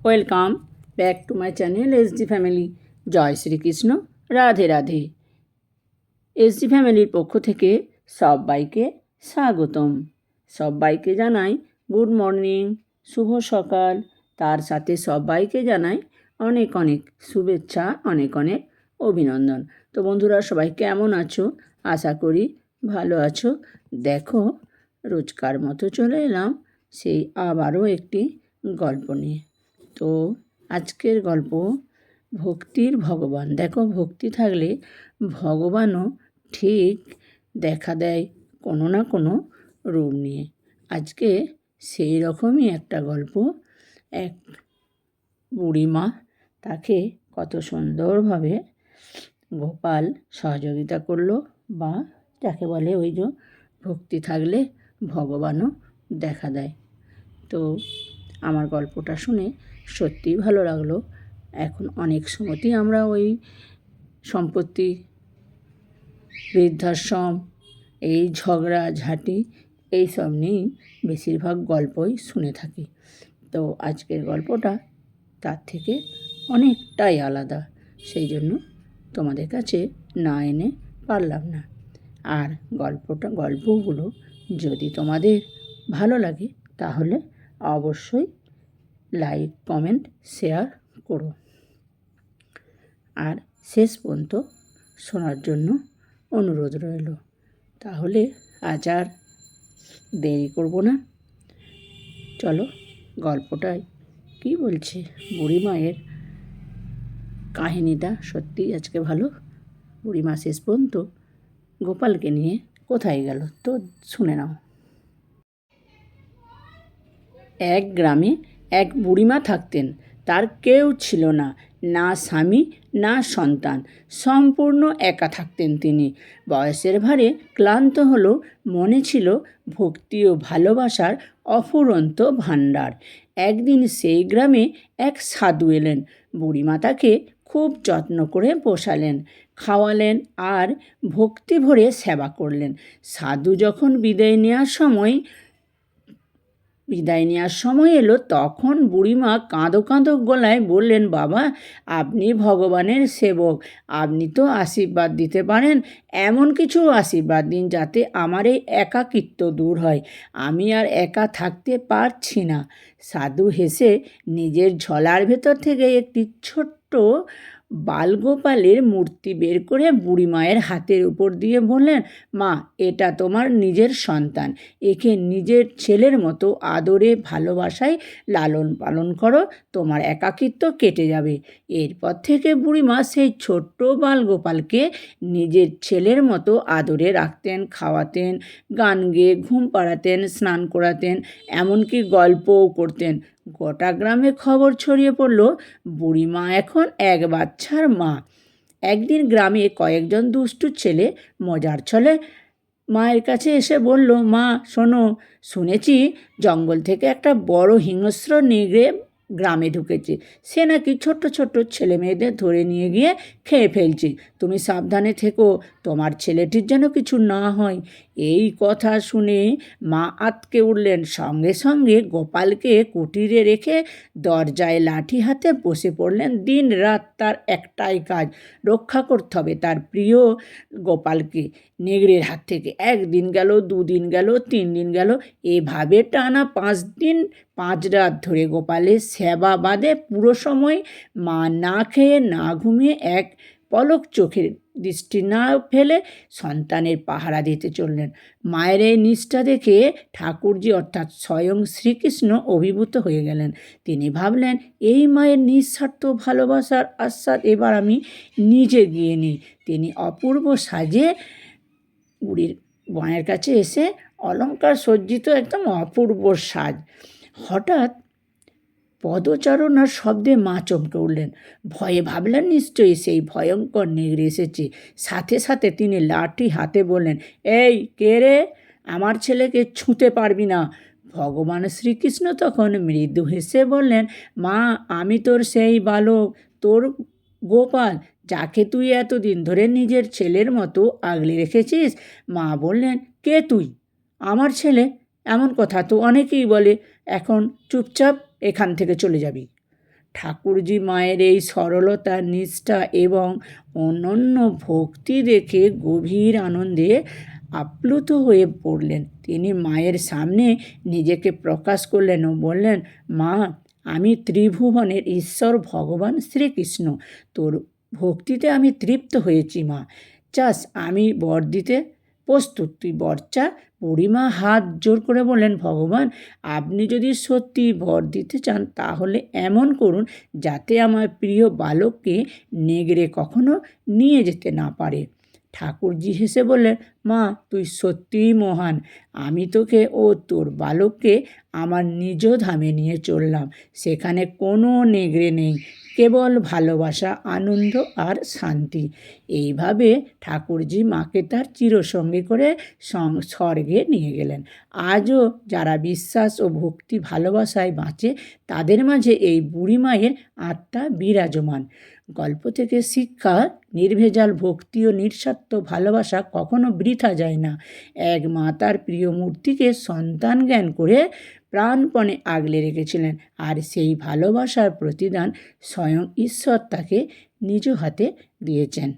Welcome back to my channel SD family. জয় Shrikrishna, Radhe Radhe. SD ফ্যামিলির পক্ষ থেকে সবাইকে স্বাগতম। সবাইকে জানাই গুড মর্নিং, শুভ সকাল। তার সাথে সবাইকে জানাই অনেক অনেক শুভেচ্ছা, অনেক অনেক অভিনন্দন। তো বন্ধুরা, সবাই কেমন আছো? আশা করি ভালো আছো। দেখো, রোজকার মতো চলে এলাম সেই আবারও একটি গল্প নিয়ে। তো আজকের গল্প ভক্তির ভগবান। দেখো, ভক্তি থাকলে ভগবানও ঠিক দেখা দেয় কোনো না কোনো রূপ নিয়ে। আজকে সেই রকমই একটা গল্প। এক বুড়িমা, তাকে কত সুন্দরভাবে গোপাল সহযোগিতা করলো, বা যাকে বলে ওই যে ভক্তি থাকলে ভগবানও দেখা দেয়। তো আমার গল্পটা শুনে সত্যিই ভালো লাগলো। এখন অনেক সময়তেই আমরা ওই সম্পত্তি, বৃদ্ধাশ্রম, এই ঝগড়াঝাঁটি এইসব নিয়েই বেশিরভাগ গল্পই শুনে থাকি। তো আজকের গল্পটা তার থেকে অনেকটাই আলাদা, সেই জন্য তোমাদের কাছে না এনে পারলাম না। আর গল্পগুলো যদি তোমাদের ভালো লাগে তাহলে অবশ্যই লাইক, কমেন্ট, শেয়ার করো। আর শেষ পর্যন্ত শোনার জন্য অনুরোধ রইল। তাহলে আজ আর দেরি করব না, চলো গল্পটায় কি বলছে। বুড়িমায়ের কাহিনীটা সত্যিই আজকে ভালো। বুড়িমা শেষ পর্যন্ত গোপালকে নিয়ে কোথায় গেল তো শুনে নাও। এক গ্রামে এক বুড়িমা থাকতেন। তার কেউ ছিল না, না স্বামী না সন্তান। সম্পূর্ণ একা থাকতেন তিনি। বয়সের ভারে ক্লান্ত হলেও মনে ছিল ভক্তি ও ভালোবাসার অফুরন্ত ভাণ্ডার। একদিন সেই গ্রামে এক সাধু এলেন। বুড়িমা তাকে খুব যত্ন করে পোষালেন, খাওয়ালেন আর ভক্তি ভরে সেবা করলেন। সাধু যখন বিদায় নেওয়ার সময় এলো, তখন বুড়িমা কাঁদো কাঁদো গলায় বললেন, বাবা, আপনি ভগবানের সেবক, আপনি তো আশীর্বাদ দিতে পারেন। এমন কিছু আশীর্বাদ দিন যাতে আমার এই একাকিত্ব দূর হয়। আমি আর একা থাকতে পারছি না। সাধু হেসে নিজের ঝোলার ভেতর থেকে একটি ছোট্ট বালগোপালের মূর্তি বের করে বুড়িমায়ের হাতের উপর দিয়ে বললেন, মা, এটা তোমার নিজের সন্তান। একে নিজের ছেলের মতো আদরে ভালোবাসায় লালন পালন করো, তোমার একাকিত্ব কেটে যাবে। এরপর থেকে বুড়িমা সেই ছোট্ট বালগোপালকে নিজের ছেলের মতো আদরে রাখতেন, খাওয়াতেন, গান গেয়ে ঘুম পাড়াতেন, স্নান করাতেন, এমনকি গল্পও করতেন। গোটা গ্রামে খবর ছড়িয়ে পড়ল বুড়িমা এখন এক বাচ্চার মা। একদিন গ্রামে কয়েকজন দুষ্টু ছেলে মজার ছলে মায়ের কাছে এসে বলল, মা শোনো, শুনেছি জঙ্গল থেকে একটা বড় হিংস্র নেগড়ে গ্রামে ঢুকেছে। সে নাকি ছোট্ট ছোট্ট ছেলে মেয়েদের ধরে নিয়ে গিয়ে খেয়ে ফেলছে। তুমি সাবধানে থেকো, তোমার ছেলেটির যেন কিছু না হয়। এই কথা শুনে মা আঁতকে উঠলেন। সঙ্গে সঙ্গে গোপালকে কুটিরে রেখে দরজায় লাঠি হাতে বসে পড়লেন। দিন রাত তার একটাই কাজ, রক্ষা করতে হবে তার প্রিয় গোপালকে নেগড়ের হাত থেকে। একদিন গেল, 2 দিন গেল, 3 দিন গেল, এভাবে টানা 5 দিন 5 রাত ধরে গোপালের সেবা বাদে পুরো সময় মা না খেয়ে না ঘুমিয়ে এক পলক চোখের দৃষ্টি না ফেলে সন্তানের পাহারা দিতে চললেন। মায়ের এই নিষ্ঠা দেখে ঠাকুরজি অর্থাৎ স্বয়ং শ্রীকৃষ্ণ অভিভূত হয়ে গেলেন। তিনি ভাবলেন, এই মায়ের নিঃস্বার্থ ভালোবাসার আস্বাদ এবার আমি নিজে গিয়ে নিই। তিনি অপূর্ব সাজে বুড়ির মায়ের কাছে এসে অলংকার সজ্জিত একদম অপূর্ব সাজ। হঠাৎ পদচারণার শব্দে মা চমকে উঠলেন। ভয়ে ভাবলেন নিশ্চয়ই সেই ভয়ঙ্কর নেগড়ে এসেছে। সাথে সাথে তিনি লাঠি হাতে বললেন, এই কে রে? আমার ছেলেকে ছুঁতে পারবি না। ভগবান শ্রীকৃষ্ণ তখন মৃদু হেসে বললেন, মা, আমি তোর সেই বালক, তোর গোপাল, যাকে তুই এতদিন ধরে নিজের ছেলের মতো আগলে রেখেছিস। মা বললেন, কে তুই? আমার ছেলে? এমন কথা তো অনেকেই বলে। এখন চুপচাপ এখান থেকে চলে যাবি। ঠাকুরজি মায়ের এই সরলতা, নিষ্ঠা এবং অনন্য ভক্তি দেখে গভীর আনন্দে আপ্লুত হয়ে পড়লেন। তিনি মায়ের সামনে নিজেকে প্রকাশ করলেন ও বললেন, মা, আমি ত্রিভুবনের ঈশ্বর ভগবান শ্রীকৃষ্ণ, তোর ভক্তিতে আমি তৃপ্ত হয়েছি মা। চাস আমি বর দিতে প্রস্তুত, তুই বর চা। বুড়িমা হাত জোর করে বললেন, ভগবান, আপনি যদি সত্যি বর দিতে চান তাহলে এমন করুন যাতে আমার প্রিয় বালককে নেগড়ে কখনো নিয়ে যেতে না পারে। ঠাকুরজি হেসে বললেন, মা, তুই সত্যিই মহান। আমি তোকে ও তোর বালককে আমার নিজ ধামে নিয়ে চললাম। সেখানে কোনো নেগড়ে নেই, কেবল ভালোবাসা, আনন্দ আর শান্তি। এইভাবে ঠাকুরজি মাকে তার চিরসঙ্গী করে স্বর্গে নিয়ে গেলেন। আজও যারা বিশ্বাস ও ভক্তি ভালোবাসায় বাঁচে তাদের মাঝে এই বুড়ি মায়ের আত্মা বিরাজমান। গল্প থেকে শিক্ষা, নির্ভেজাল ভক্তি ও নিঃস্বার্থ ভালোবাসা কখনো বৃথা যায় না। এক মা তার প্রিয় মূর্তিকে সন্তান জ্ঞান করে প্রাণপণে আগলে রেখেছিলেন, আর সেই ভালোবাসার প্রতিদান স্বয়ং ঈশ্বর তাকে নিজ হাতে দিয়েছেন।